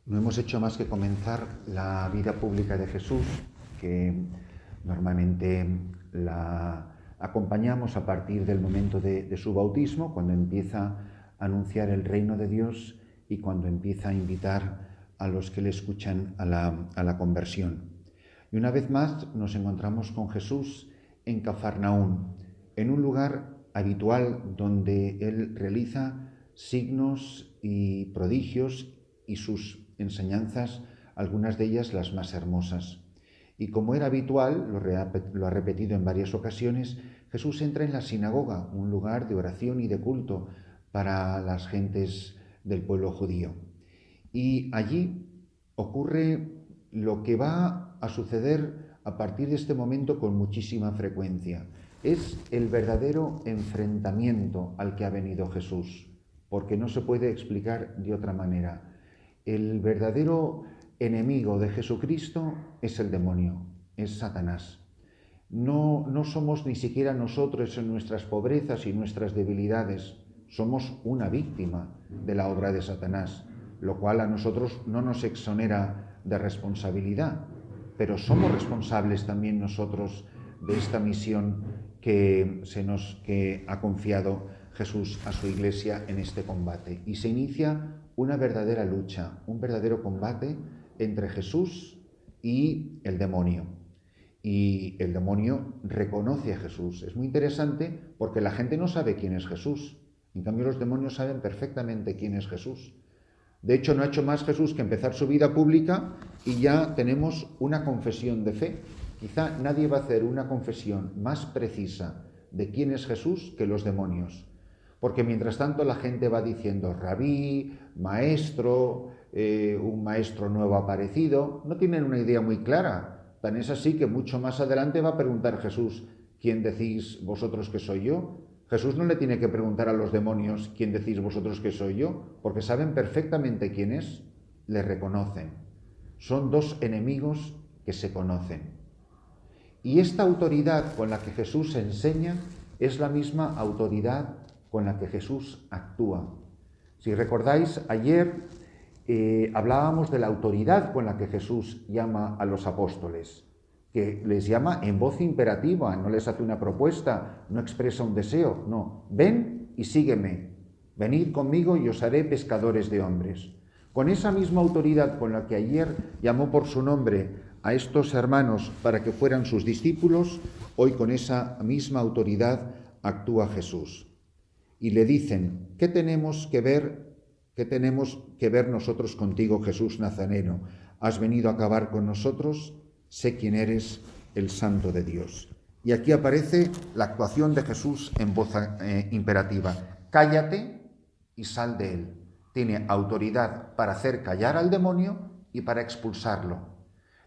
No hemos hecho más que comenzar la vida pública de Jesús, que normalmente la acompañamos a partir del momento de su bautismo, cuando empieza a anunciar el reino de Dios y cuando empieza a invitar a los que le escuchan a la conversión. Y una vez más nos encontramos con Jesús en Cafarnaún, en un lugar habitual donde él realiza signos y prodigios y sus enseñanzas, algunas de ellas las más hermosas. Y como era habitual, lo ha repetido en varias ocasiones, Jesús entra en la sinagoga, un lugar de oración y de culto para las gentes del pueblo judío. Y allí ocurre lo que va a suceder a partir de este momento con muchísima frecuencia. Es el verdadero enfrentamiento al que ha venido Jesús, porque no se puede explicar de otra manera. El verdadero enemigo de Jesucristo es el demonio, es Satanás. No somos ni siquiera nosotros en nuestras pobrezas y nuestras debilidades, somos una víctima de la obra de Satanás, lo cual a nosotros no nos exonera de responsabilidad, pero somos responsables también nosotros de esta misión que ha confiado Jesús a su iglesia en este combate. Y se inicia una verdadera lucha, un verdadero combate entre Jesús y el demonio. Y el demonio reconoce a Jesús. Es muy interesante porque la gente no sabe quién es Jesús. En cambio, los demonios saben perfectamente quién es Jesús. De hecho, no ha hecho más Jesús que empezar su vida pública y ya tenemos una confesión de fe. Quizá nadie va a hacer una confesión más precisa de quién es Jesús que los demonios. Porque mientras tanto la gente va diciendo rabí, maestro, un maestro nuevo aparecido. No tienen una idea muy clara. Tan es así que mucho más adelante va a preguntar Jesús, ¿quién decís vosotros que soy yo? Jesús no le tiene que preguntar a los demonios, ¿quién decís vosotros que soy yo? Porque saben perfectamente quién es, le reconocen. Son dos enemigos que se conocen. Y esta autoridad con la que Jesús enseña es la misma autoridad con la que Jesús actúa. Si recordáis, ayer hablábamos de la autoridad con la que Jesús llama a los apóstoles, que les llama en voz imperativa, no les hace una propuesta, no expresa un deseo, no, ven y sígueme, venid conmigo y os haré pescadores de hombres. Con esa misma autoridad con la que ayer llamó por su nombre a estos hermanos para que fueran sus discípulos, hoy con esa misma autoridad actúa Jesús. Y le dicen, ¿qué tenemos que ver nosotros contigo, Jesús Nazareno? ¿Has venido a acabar con nosotros? Sé quién eres, el Santo de Dios. Y aquí aparece la actuación de Jesús en voz imperativa. Cállate y sal de él. Tiene autoridad para hacer callar al demonio y para expulsarlo.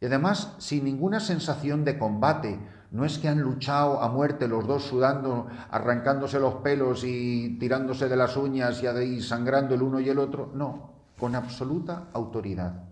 Y además, sin ninguna sensación de combate. No es que han luchado a muerte los dos sudando, arrancándose los pelos y tirándose de las uñas y sangrando el uno y el otro. No, con absoluta autoridad.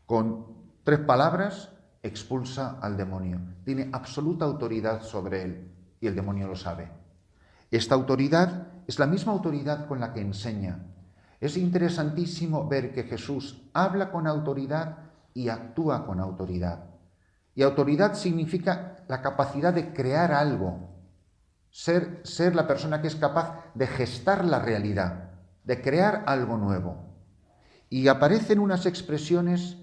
Con 3 palabras expulsa al demonio. Tiene absoluta autoridad sobre él y el demonio lo sabe. Esta autoridad es la misma autoridad con la que enseña. Es interesantísimo ver que Jesús habla con autoridad y actúa con autoridad. Y autoridad significa la capacidad de crear algo, ser la persona que es capaz de gestar la realidad, de crear algo nuevo. Y aparecen unas expresiones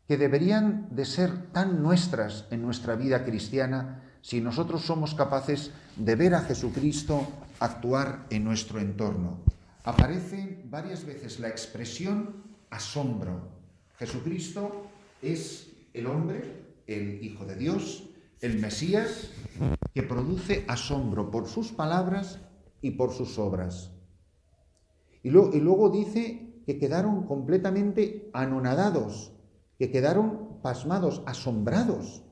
que deberían de ser tan nuestras en nuestra vida cristiana si nosotros somos capaces de ver a Jesucristo actuar en nuestro entorno. Aparece varias veces la expresión asombro. Jesucristo es el hombre, el Hijo de Dios, el Mesías, que produce asombro por sus palabras y por sus obras. Y luego dice que quedaron completamente anonadados, que quedaron pasmados, asombrados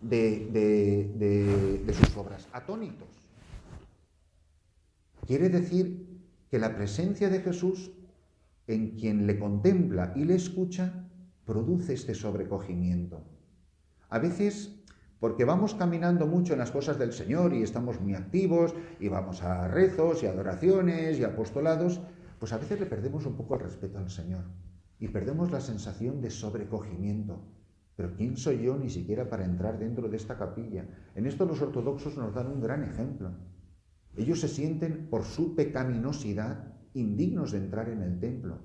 de sus obras, atónitos. Quiere decir que la presencia de Jesús en quien le contempla y le escucha produce este sobrecogimiento. A veces, porque vamos caminando mucho en las cosas del Señor y estamos muy activos y vamos a rezos y adoraciones y apostolados, pues a veces le perdemos un poco el respeto al Señor. y perdemos la sensación de sobrecogimiento. Pero ¿quién soy yo ni siquiera para entrar dentro de esta capilla? En esto los ortodoxos nos dan un gran ejemplo. Ellos se sienten, por su pecaminosidad, indignos de entrar en el templo.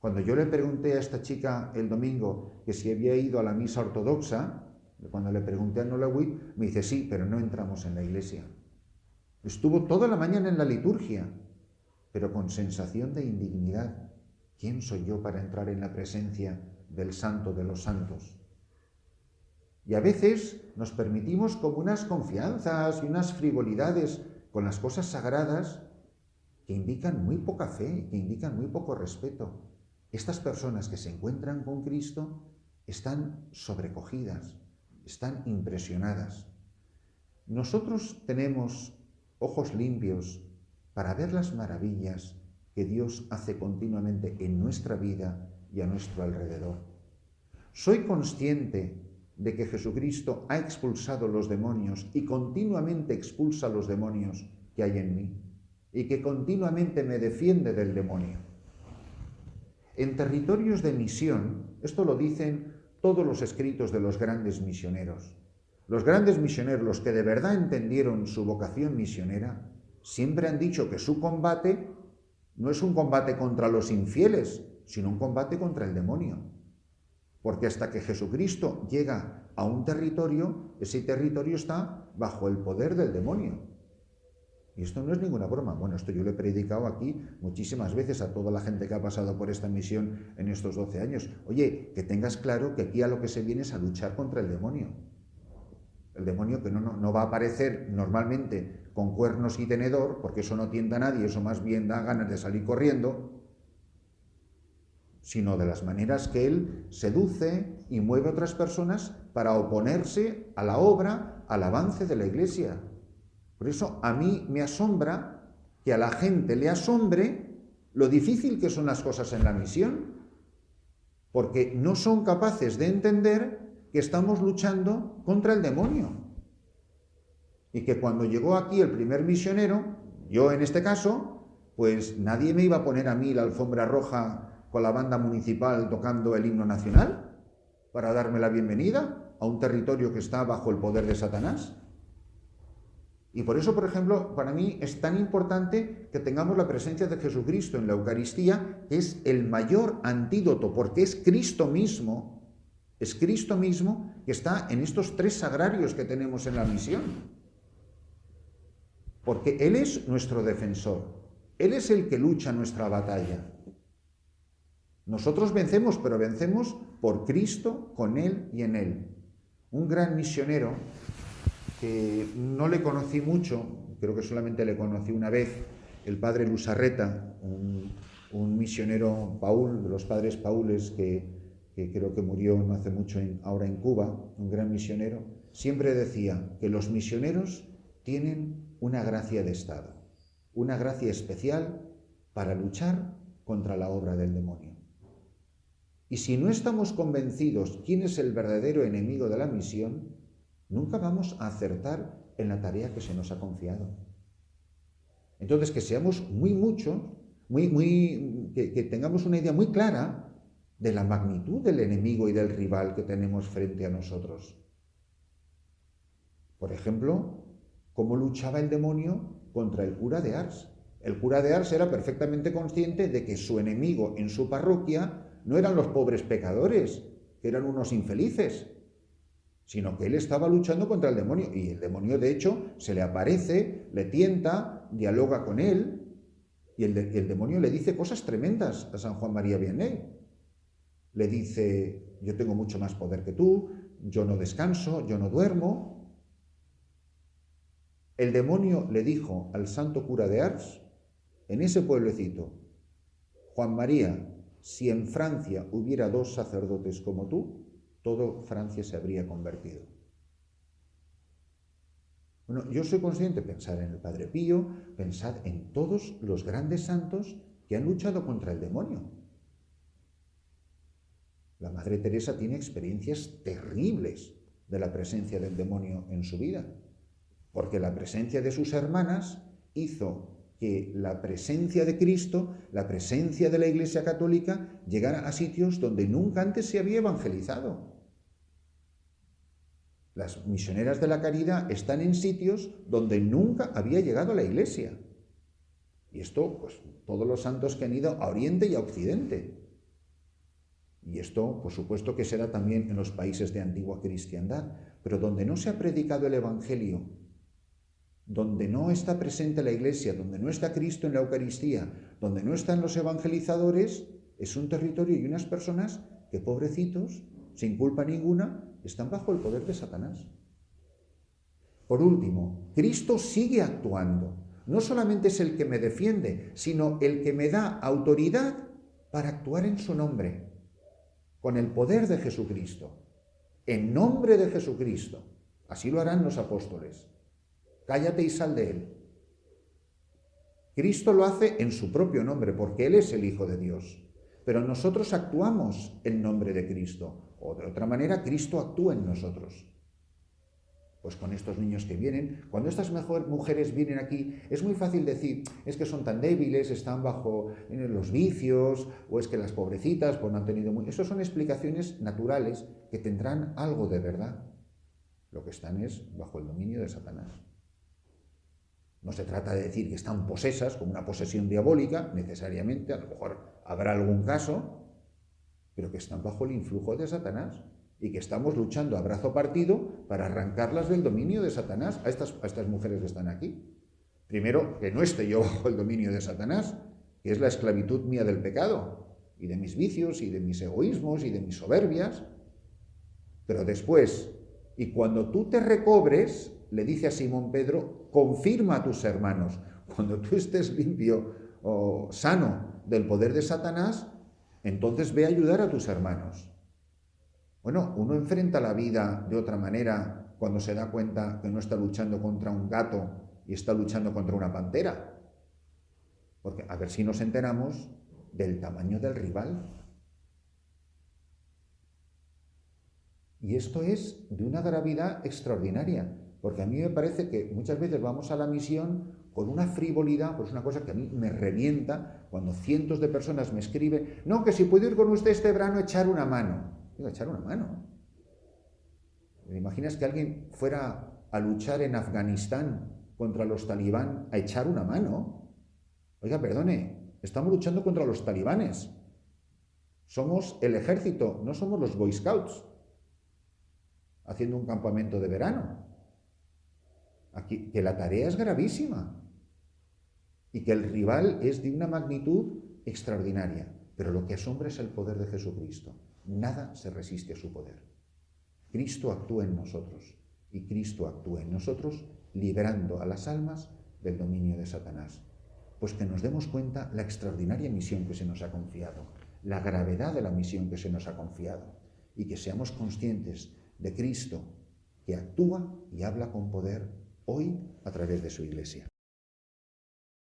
Cuando yo le pregunté a esta chica el domingo que si había ido a la misa ortodoxa, cuando le pregunté a Nolawit, me dice, sí, pero no entramos en la iglesia. Estuvo toda la mañana en la liturgia, pero con sensación de indignidad. ¿Quién soy yo para entrar en la presencia del Santo de los Santos? Y a veces nos permitimos como unas confianzas y unas frivolidades con las cosas sagradas que indican muy poca fe, que indican muy poco respeto. Estas personas que se encuentran con Cristo están sobrecogidas, están impresionadas. Nosotros tenemos ojos limpios para ver las maravillas que Dios hace continuamente en nuestra vida y a nuestro alrededor. Soy consciente de que Jesucristo ha expulsado los demonios y continuamente expulsa los demonios que hay en mí y que continuamente me defiende del demonio. En territorios de misión, esto lo dicen todos los escritos de los grandes misioneros. Los grandes misioneros, los que de verdad entendieron su vocación misionera, siempre han dicho que su combate no es un combate contra los infieles, sino un combate contra el demonio. Porque hasta que Jesucristo llega a un territorio, ese territorio está bajo el poder del demonio. Y esto no es ninguna broma. Bueno, esto yo lo he predicado aquí muchísimas veces a toda la gente que ha pasado por esta misión en estos 12 años. Oye, que tengas claro que aquí a lo que se viene es a luchar contra el demonio. El demonio que no va a aparecer normalmente con cuernos y tenedor, porque eso no tienta a nadie, eso más bien da ganas de salir corriendo, sino de las maneras que él seduce y mueve a otras personas para oponerse a la obra, al avance de la Iglesia. Por eso a mí me asombra que a la gente le asombre lo difícil que son las cosas en la misión, porque no son capaces de entender que estamos luchando contra el demonio. Y que cuando llegó aquí el primer misionero, yo en este caso, pues nadie me iba a poner a mí la alfombra roja con la banda municipal tocando el himno nacional para darme la bienvenida a un territorio que está bajo el poder de Satanás. Y por eso, por ejemplo, para mí es tan importante que tengamos la presencia de Jesucristo en la Eucaristía, que es el mayor antídoto, porque es Cristo mismo que está en estos 3 sagrarios que tenemos en la misión. Porque Él es nuestro defensor, Él es el que lucha nuestra batalla. Nosotros vencemos, pero vencemos por Cristo, con Él y en Él. Un gran misionero que no le conocí mucho, creo que solamente le conocí una vez, el padre Lusarreta, un misionero Paul, de los padres Paules, que creo que murió no hace mucho ahora en Cuba, un gran misionero, siempre decía que los misioneros tienen una gracia de Estado, una gracia especial para luchar contra la obra del demonio. Y si no estamos convencidos quién es el verdadero enemigo de la misión, nunca vamos a acertar en la tarea que se nos ha confiado. Entonces, que seamos que tengamos una idea muy clara de la magnitud del enemigo y del rival que tenemos frente a nosotros. Por ejemplo, cómo luchaba el demonio contra el cura de Ars. El cura de Ars era perfectamente consciente de que su enemigo en su parroquia no eran los pobres pecadores, que eran unos infelices, sino que él estaba luchando contra el demonio. Y el demonio, de hecho, se le aparece, le tienta, dialoga con él, y el demonio le dice cosas tremendas a San Juan María Vianney. Le dice, yo tengo mucho más poder que tú, yo no descanso, yo no duermo. El demonio le dijo al santo cura de Ars, en ese pueblecito, Juan María, si en Francia hubiera 2 sacerdotes como tú, toda Francia se habría convertido. Bueno, yo soy consciente de pensar en el Padre Pío, pensar en todos los grandes santos que han luchado contra el demonio. La Madre Teresa tiene experiencias terribles de la presencia del demonio en su vida, porque la presencia de sus hermanas hizo que la presencia de Cristo, la presencia de la Iglesia Católica, llegara a sitios donde nunca antes se había evangelizado. Las misioneras de la caridad están en sitios donde nunca había llegado la Iglesia. Y esto, pues, todos los santos que han ido a Oriente y a Occidente. Y esto, por supuesto, que se da también en los países de antigua cristiandad, pero donde no se ha predicado el Evangelio, donde no está presente la Iglesia, donde no está Cristo en la Eucaristía, donde no están los evangelizadores, es un territorio y unas personas que, pobrecitos, sin culpa ninguna, están bajo el poder de Satanás. Por último, Cristo sigue actuando. No solamente es el que me defiende, sino el que me da autoridad para actuar en su nombre, con el poder de Jesucristo, en nombre de Jesucristo. Así lo harán los apóstoles. Cállate y sal de él. Cristo lo hace en su propio nombre, porque Él es el Hijo de Dios. Pero nosotros actuamos en nombre de Cristo. O de otra manera, Cristo actúa en nosotros. Pues con estos niños que vienen, cuando estas mujeres vienen aquí, es muy fácil decir, es que son tan débiles, están bajo los vicios, o es que las pobrecitas pues no han tenido muy... Esas son explicaciones naturales que tendrán algo de verdad. Lo que están es bajo el dominio de Satanás. No se trata de decir que están posesas, como una posesión diabólica, necesariamente, a lo mejor habrá algún caso, pero que están bajo el influjo de Satanás y que estamos luchando a brazo partido para arrancarlas del dominio de Satanás a estas mujeres que están aquí. Primero, que no esté yo bajo el dominio de Satanás, que es la esclavitud mía del pecado, y de mis vicios, y de mis egoísmos, y de mis soberbias. Pero después, y cuando tú te recobres, le dice a Simón Pedro, confirma a tus hermanos. Cuando tú estés limpio o sano del poder de Satanás, entonces ve a ayudar a tus hermanos. Bueno, uno enfrenta la vida de otra manera cuando se da cuenta que no está luchando contra un gato y está luchando contra una pantera. Porque a ver si nos enteramos del tamaño del rival. Y esto es de una gravedad extraordinaria, porque a mí me parece que muchas veces vamos a la misión con una frivolidad, pues es una cosa que a mí me revienta cuando cientos de personas me escriben, no, que si puedo ir con usted este verano a echar una mano. Digo, echar una mano. ¿Te imaginas que alguien fuera a luchar en Afganistán contra los talibán a echar una mano? Oiga, perdone, estamos luchando contra los talibanes. Somos el ejército, no somos los Boy Scouts haciendo un campamento de verano. Aquí, que la tarea es gravísima y que el rival es de una magnitud extraordinaria, pero lo que asombra es el poder de Jesucristo. Nada se resiste a su poder. Cristo actúa en nosotros y Cristo actúa en nosotros liberando a las almas del dominio de Satanás. Pues que nos demos cuenta la extraordinaria misión que se nos ha confiado, la gravedad de la misión que se nos ha confiado y que seamos conscientes de Cristo que actúa y habla con poder hoy a través de su Iglesia.